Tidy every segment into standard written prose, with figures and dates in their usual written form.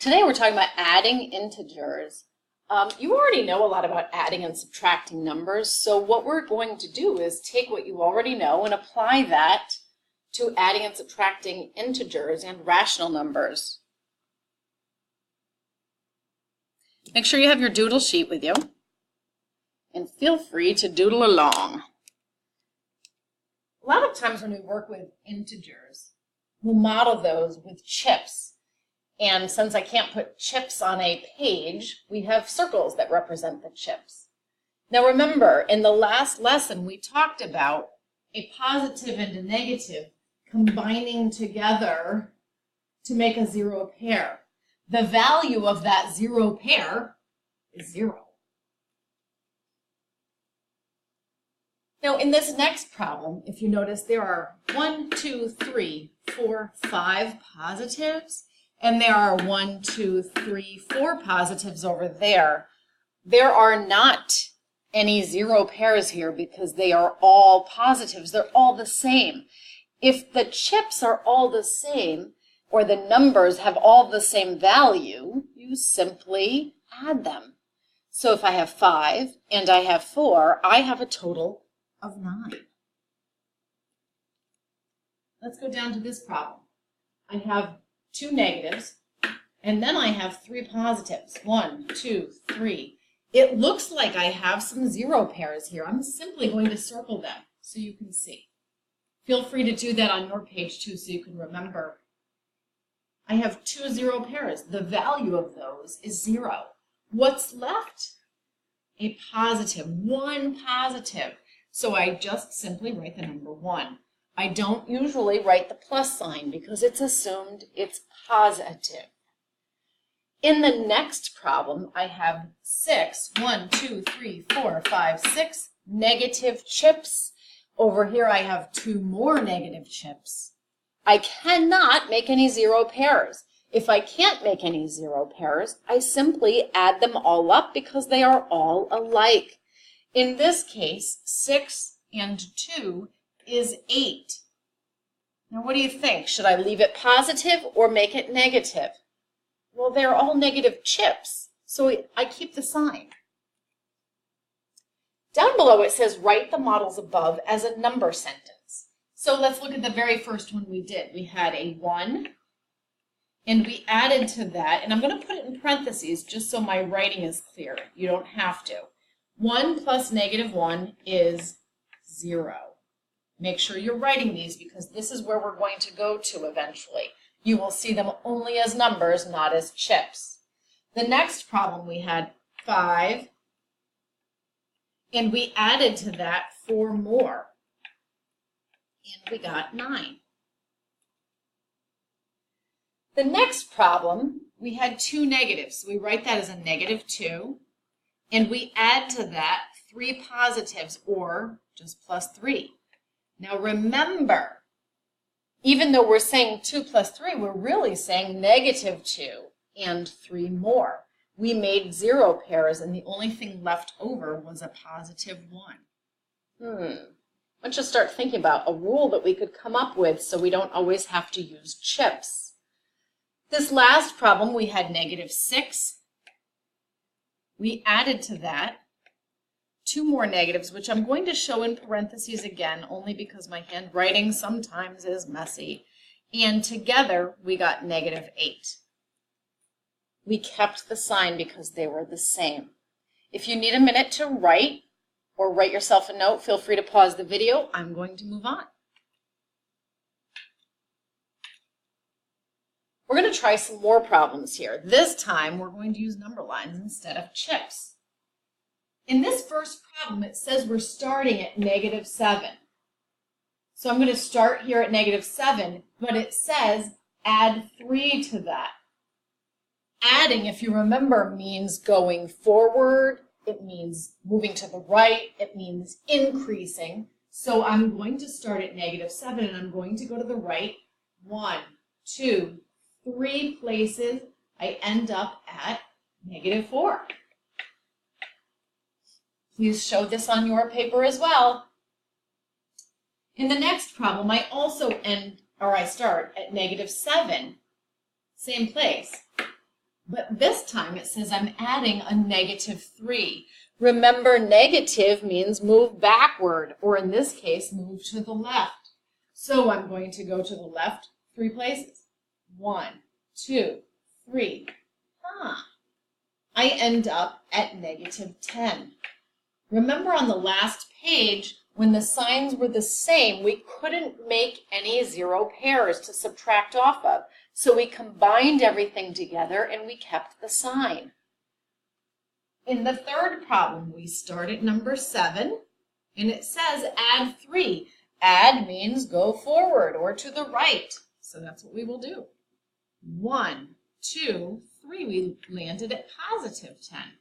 Today we're talking about adding integers. You already know a lot about adding and subtracting numbers, so what we're going to do is take what you already know and apply that to adding and subtracting integers and rational numbers. Make sure you have your doodle sheet with you, and feel free to doodle along. A lot of times when we work with integers, we'll model those with chips. And since I can't put chips on a page, we have circles that represent the chips. Now remember, in the last lesson, we talked about a positive and a negative combining together to make a zero pair. The value of that zero pair is 0. Now in this next problem, if you notice, there are 1, 2, 3, 4, 5 positives. And there are 1, 2, 3, 4 positives over there. There are not any zero pairs here because they are all positives. They're all the same. If the chips are all the same, or the numbers have all the same value, you simply add them. So if I have 5 and I have 4, I have a total of 9. Let's go down to this problem. I have 2 negatives, and then I have 3 positives. 1, 2, 3. It looks like I have some zero pairs here. I'm simply going to circle them so you can see. Feel free to do that on your page too so you can remember. I have 2 zero pairs. The value of those is 0. What's left? A positive, 1 positive. So I just simply write the number 1. I don't usually write the plus sign because it's assumed it's positive. In the next problem, I have 6, 1, 2, 3, 4, 5, 6 negative chips. Over here I have 2 more negative chips. I cannot make any zero pairs. If I can't make any zero pairs, I simply add them all up because they are all alike. In this case, 6 and 2 is 8. Now what do you think? Should I leave it positive or make it negative? Well, they're all negative chips, so I keep the sign. Down below it says write the models above as a number sentence. So let's look at the very first one we did. We had a 1, and we added to that, and I'm going to put it in parentheses just so my writing is clear. You don't have to. 1 plus negative 1 is 0. Make sure you're writing these because this is where we're going to go to eventually. You will see them only as numbers, not as chips. The next problem we had 5, and we added to that 4 more, and we got 9. The next problem, we had 2 negatives, so we write that as a negative 2, and we add to that 3 positives, or just plus 3. Now remember, even though we're saying 2 plus 3, we're really saying negative 2 and 3 more. We made zero pairs, and the only thing left over was a positive 1. Why don't you start thinking about a rule that we could come up with so we don't always have to use chips. This last problem, we had negative 6. We added to that 2 more negatives, which I'm going to show in parentheses again, only because my handwriting sometimes is messy. And together, we got negative 8. We kept the sign because they were the same. If you need a minute to write, or write yourself a note, feel free to pause the video. I'm going to move on. We're going to try some more problems here. This time, we're going to use number lines instead of chips. In this first problem, it says we're starting at negative 7. So I'm going to start here at negative 7, but it says add 3 to that. Adding, if you remember, means going forward. It means moving to the right. It means increasing. So I'm going to start at negative 7, and I'm going to go to the right 1, 2, 3 places. I end up at negative 4. Please show this on your paper as well. In the next problem, I also I start at -7, same place. But this time it says I'm adding a -3. Remember, negative means move backward, or in this case, move to the left. So I'm going to go to the left 3 places. 1, 2, 3. I end up at -10. Remember on the last page, when the signs were the same, we couldn't make any 0 pairs to subtract off of. So we combined everything together and we kept the sign. In the third problem, we start at number 7, and it says add 3. Add means go forward or to the right. So that's what we will do. 1, 2, 3. We landed at +10.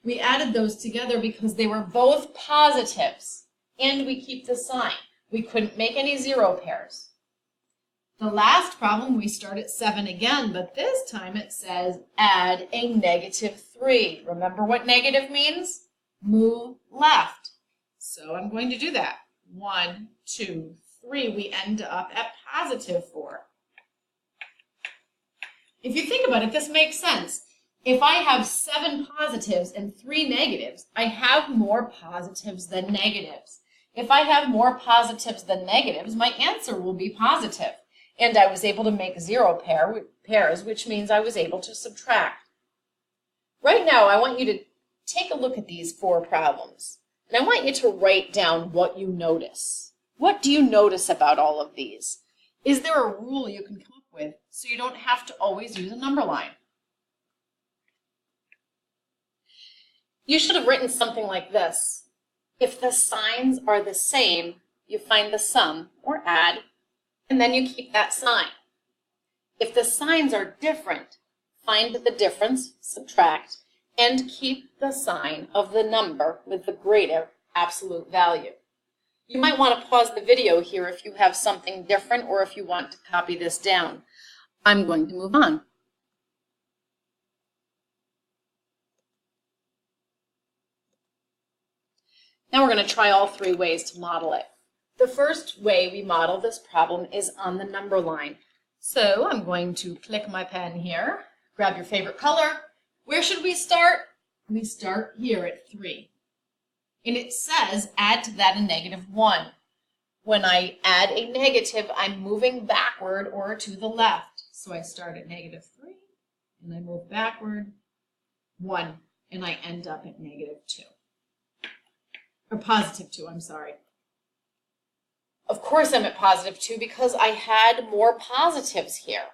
We added those together because they were both positives, and we keep the sign. We couldn't make any 0 pairs. The last problem, we start at 7 again, but this time it says add a -3. Remember what negative means? Move left. So I'm going to do that. 1, 2, 3. We end up at +4. If you think about it, this makes sense. If I have 7 positives and 3 negatives, I have more positives than negatives. If I have more positives than negatives, my answer will be positive. And I was able to make 0 pairs, which means I was able to subtract. Right now, I want you to take a look at these 4 problems. And I want you to write down what you notice. What do you notice about all of these? Is there a rule you can come up with so you don't have to always use a number line? You should have written something like this. If the signs are the same, you find the sum, or add, and then you keep that sign. If the signs are different, find the difference, subtract, and keep the sign of the number with the greater absolute value. You might want to pause the video here if you have something different or if you want to copy this down. I'm going to move on. Now we're going to try all 3 ways to model it. The first way we model this problem is on the number line. So I'm going to click my pen here, grab your favorite color. Where should we start? We start here at 3. And it says add to that a -1. When I add a negative, I'm moving backward or to the left. So I start at -3 and I move backward 1 and I end up at -2. Or +2, I'm sorry. Of course I'm at +2 because I had more positives here.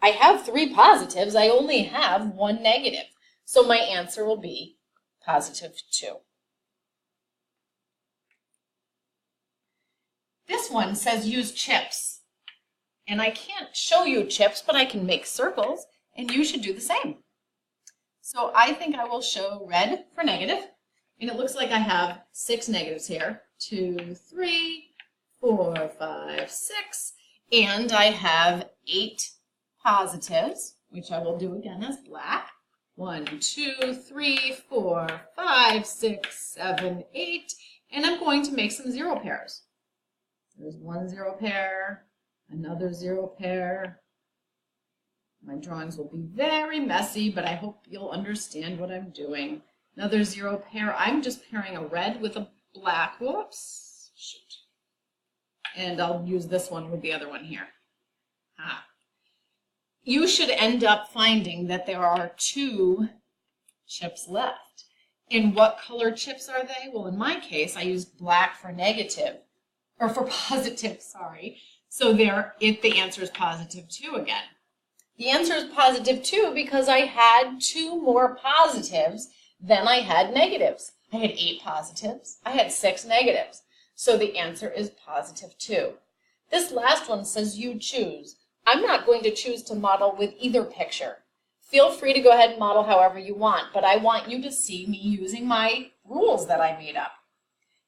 I have 3 positives, I only have 1 negative. So my answer will be +2. This one says use chips. And I can't show you chips, but I can make circles, and you should do the same. So I think I will show red for negative. And it looks like I have 6 negatives here. 2, 3, 4, 5, 6. And I have 8 positives, which I will do again as black. 1, 2, 3, 4, 5, 6, 7, 8. And I'm going to make some 0 pairs. There's 1 0 pair, another 0 pair. My drawings will be very messy, but I hope you'll understand what I'm doing. Another 0 pair. I'm just pairing a red with a black. Whoops. Shoot. And I'll use this one with the other one here. You should end up finding that there are 2 chips left. And what color chips are they? Well, in my case, I used black for negative, or for positive, sorry. So the answer is +2 again. The answer is +2 because I had 2 more positives than I had negatives. I had 8 positives. I had 6 negatives. So the answer is +2. This last one says you choose. I'm not going to choose to model with either picture. Feel free to go ahead and model however you want, but I want you to see me using my rules that I made up.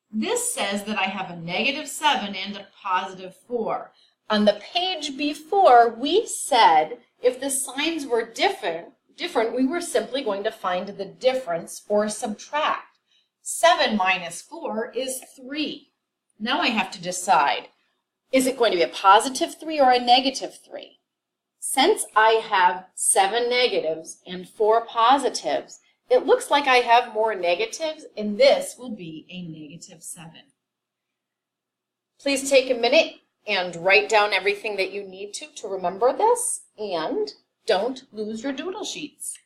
This says that I have a -7 and a +4. On the page before, we said if the signs were different, we were simply going to find the difference or subtract. 7 minus 4 is 3. Now I have to decide, is it going to be a +3 or a -3? Since I have 7 negatives and 4 positives, it looks like I have more negatives, and this will be a -7. Please take a minute and write down everything that you need to remember this, and don't lose your doodle sheets.